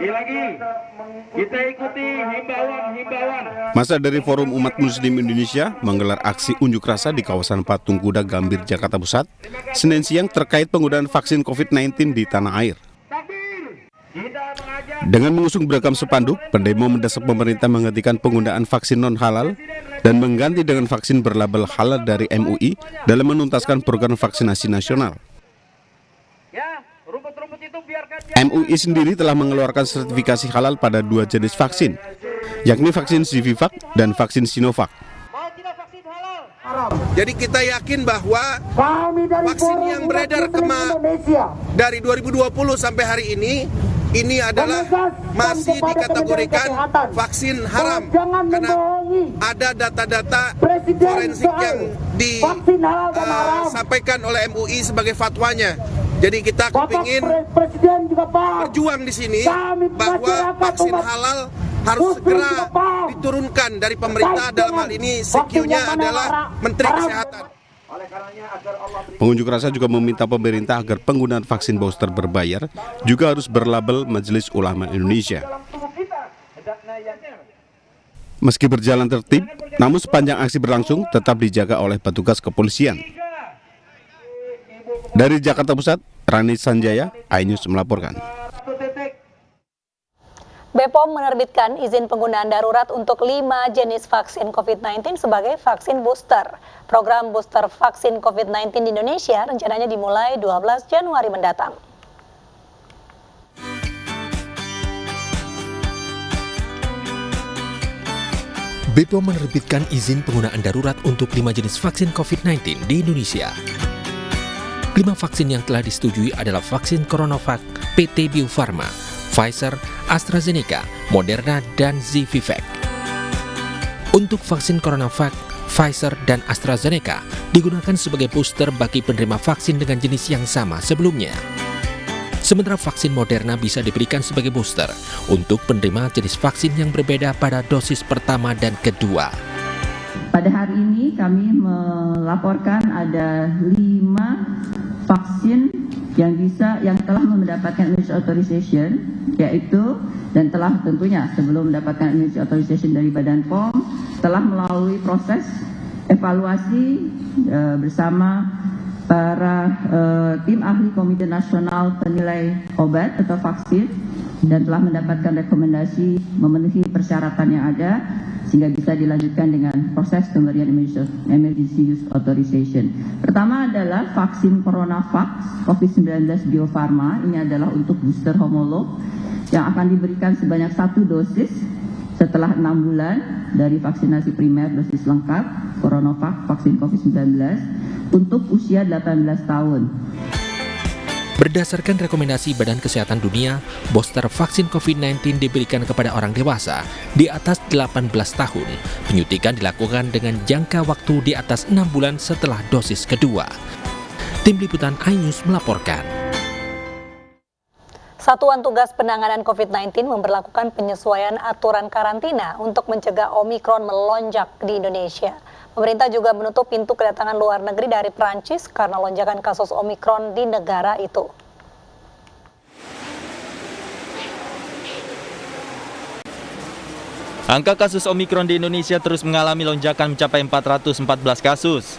lagi kita ikuti himbauan. Masa dari Forum Umat Muslim Indonesia menggelar aksi unjuk rasa di kawasan Patung Kuda Gambir, Jakarta Pusat, Senin siang terkait penggunaan vaksin COVID-19 di tanah air. Dengan mengusung beragam spanduk, pendemo mendesak pemerintah menghentikan penggunaan vaksin non-halal dan mengganti dengan vaksin berlabel halal dari MUI dalam menuntaskan program vaksinasi nasional. MUI sendiri telah mengeluarkan sertifikasi halal pada 2 jenis vaksin, yakni vaksin Sinovac dan vaksin Sinovac. Jadi kita yakin bahwa vaksin yang beredar dari 2020 sampai hari ini adalah masih dikategorikan vaksin haram karena ada data-data forensik yang disampaikan oleh MUI sebagai fatwanya. Jadi kita kepingin berjuang di sini bahwa vaksin halal harus segera diturunkan dari pemerintah, dalam hal ini CQ-nya adalah Menteri Kesehatan. Pengunjuk rasa juga meminta pemerintah agar penggunaan vaksin booster berbayar juga harus berlabel Majelis Ulama Indonesia. Meski berjalan tertib, namun sepanjang aksi berlangsung tetap dijaga oleh petugas kepolisian. Dari Jakarta Pusat, Rani Sanjaya, iNews melaporkan. BPOM menerbitkan izin penggunaan darurat untuk 5 jenis vaksin COVID-19 sebagai vaksin booster. Program booster vaksin COVID-19 di Indonesia rencananya dimulai 12 Januari mendatang. BPOM menerbitkan izin penggunaan darurat untuk 5 jenis vaksin COVID-19 di Indonesia. 5 vaksin yang telah disetujui adalah vaksin CoronaVac, PT Bio Farma, Pfizer, AstraZeneca, Moderna, dan Sinovac. Untuk vaksin CoronaVac, Pfizer, dan AstraZeneca digunakan sebagai booster bagi penerima vaksin dengan jenis yang sama sebelumnya. Sementara vaksin Moderna bisa diberikan sebagai booster untuk penerima jenis vaksin yang berbeda pada dosis pertama dan kedua. Pada hari ini kami melaporkan ada 5 vaksin yang telah mendapatkan emergency authorization, yaitu dan telah tentunya sebelum mendapatkan emergency authorization dari Badan POM telah melalui proses evaluasi bersama para tim ahli Komite Nasional Penilai Obat atau Vaksin dan telah mendapatkan rekomendasi memenuhi persyaratan yang ada sehingga bisa dilanjutkan dengan proses pemberian emergency use authorization. Pertama adalah vaksin CoronaVac COVID-19 Bio Farma. Ini adalah untuk booster homolog yang akan diberikan sebanyak 1 dosis setelah 6 bulan dari vaksinasi primer dosis lengkap CoronaVac vaksin COVID-19 untuk usia 18 tahun. Berdasarkan rekomendasi Badan Kesehatan Dunia, booster vaksin COVID-19 diberikan kepada orang dewasa di atas 18 tahun. Penyuntikan dilakukan dengan jangka waktu di atas 6 bulan setelah dosis kedua. Tim Liputan iNews melaporkan. Satuan Tugas Penanganan COVID-19 memberlakukan penyesuaian aturan karantina untuk mencegah Omikron melonjak di Indonesia. Pemerintah juga menutup pintu kedatangan luar negeri dari Prancis karena lonjakan kasus Omikron di negara itu. Angka kasus Omikron di Indonesia terus mengalami lonjakan mencapai 414 kasus.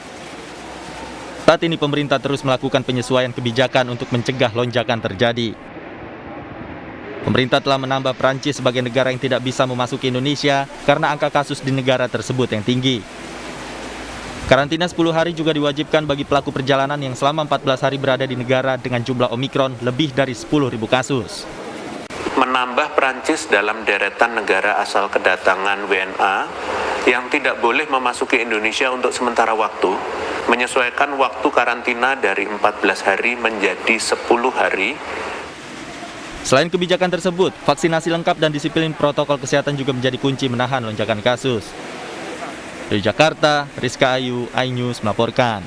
Saat ini pemerintah terus melakukan penyesuaian kebijakan untuk mencegah lonjakan terjadi. Pemerintah telah menambah Prancis sebagai negara yang tidak bisa memasuki Indonesia karena angka kasus di negara tersebut yang tinggi. Karantina 10 hari juga diwajibkan bagi pelaku perjalanan yang selama 14 hari berada di negara dengan jumlah Omikron lebih dari 10.000 kasus. Menambah Prancis dalam deretan negara asal kedatangan WNA yang tidak boleh memasuki Indonesia untuk sementara waktu, menyesuaikan waktu karantina dari 14 hari menjadi 10 hari. Selain kebijakan tersebut, vaksinasi lengkap dan disiplin protokol kesehatan juga menjadi kunci menahan lonjakan kasus. Dari Jakarta, Rizka Ayu, iNews melaporkan.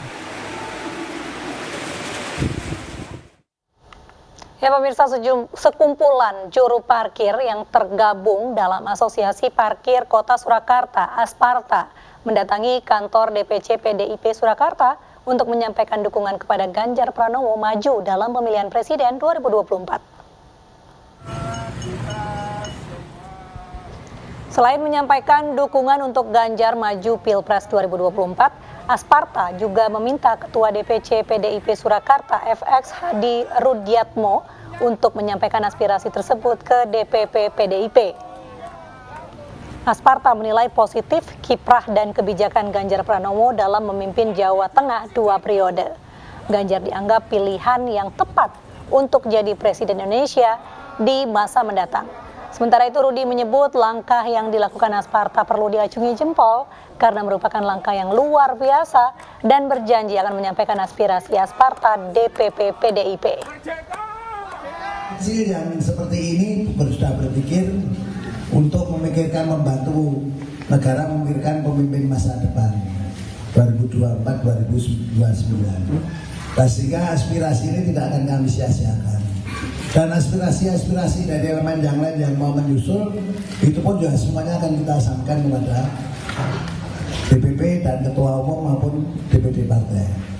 Ya pemirsa, sekumpulan juru parkir yang tergabung dalam Asosiasi Parkir Kota Surakarta, Asparta, mendatangi kantor DPC PDIP Surakarta untuk menyampaikan dukungan kepada Ganjar Pranowo maju dalam pemilihan presiden 2024. Selain menyampaikan dukungan untuk Ganjar maju Pilpres 2024, Asparta juga meminta Ketua DPC PDIP Surakarta FX Hadi Rudiatmo untuk menyampaikan aspirasi tersebut ke DPP PDIP. Asparta menilai positif kiprah dan kebijakan Ganjar Pranowo dalam memimpin Jawa Tengah 2 periode. Ganjar dianggap pilihan yang tepat untuk jadi Presiden Indonesia di masa mendatang. Sementara itu Rudi menyebut langkah yang dilakukan Asparta perlu diacungi jempol karena merupakan langkah yang luar biasa dan berjanji akan menyampaikan aspirasi Asparta DPP PDIP. Yang seperti ini sudah berpikir untuk memikirkan membantu negara memikirkan pemimpin masa depan 2024-2029. Sehingga aspirasi ini tidak akan kami sia-siakan. Dan aspirasi-aspirasi dari elemen yang lain yang mau menyusul itu pun juga semuanya akan kita sampaikan kepada DPP dan Ketua Umum maupun DPD Partai.